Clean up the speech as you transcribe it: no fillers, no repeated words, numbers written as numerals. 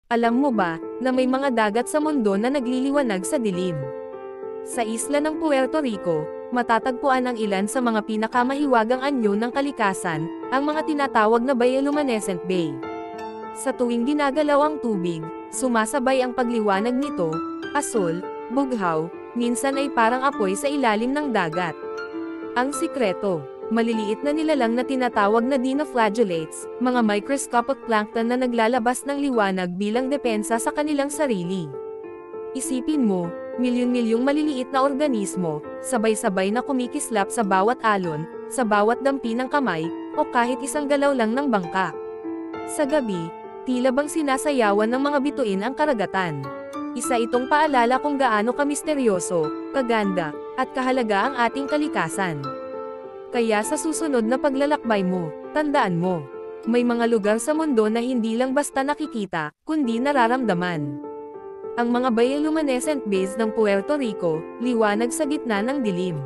Alam mo ba, na may mga dagat sa mundo na nagliliwanag sa dilim? Sa isla ng Puerto Rico, matatagpuan ang ilan sa mga pinakamahiwagang anyo ng kalikasan, ang mga tinatawag na bioluminescent bay. Sa tuwing ginagalaw ang tubig, sumasabay ang pagliwanag nito, asul, bughaw, minsan ay parang apoy sa ilalim ng dagat. Ang sikreto, maliliit na nilalang na tinatawag na dinoflagellates, mga microscopic plankton na naglalabas ng liwanag bilang depensa sa kanilang sarili. Isipin mo, milyon-milyong maliliit na organismo, sabay-sabay na kumikislap sa bawat alon, sa bawat dampi ng kamay, o kahit isang galaw lang ng bangka. Sa gabi, tila bang sinasayawan ng mga bituin ang karagatan. Isa itong paalala kung gaano kamisteryoso, kaganda, at kahalaga ang ating kalikasan. Kaya sa susunod na paglalakbay mo, tandaan mo, may mga lugar sa mundo na hindi lang basta nakikita, kundi nararamdaman. Ang mga bioluminescent bays ng Puerto Rico, liwanag sa gitna ng dilim.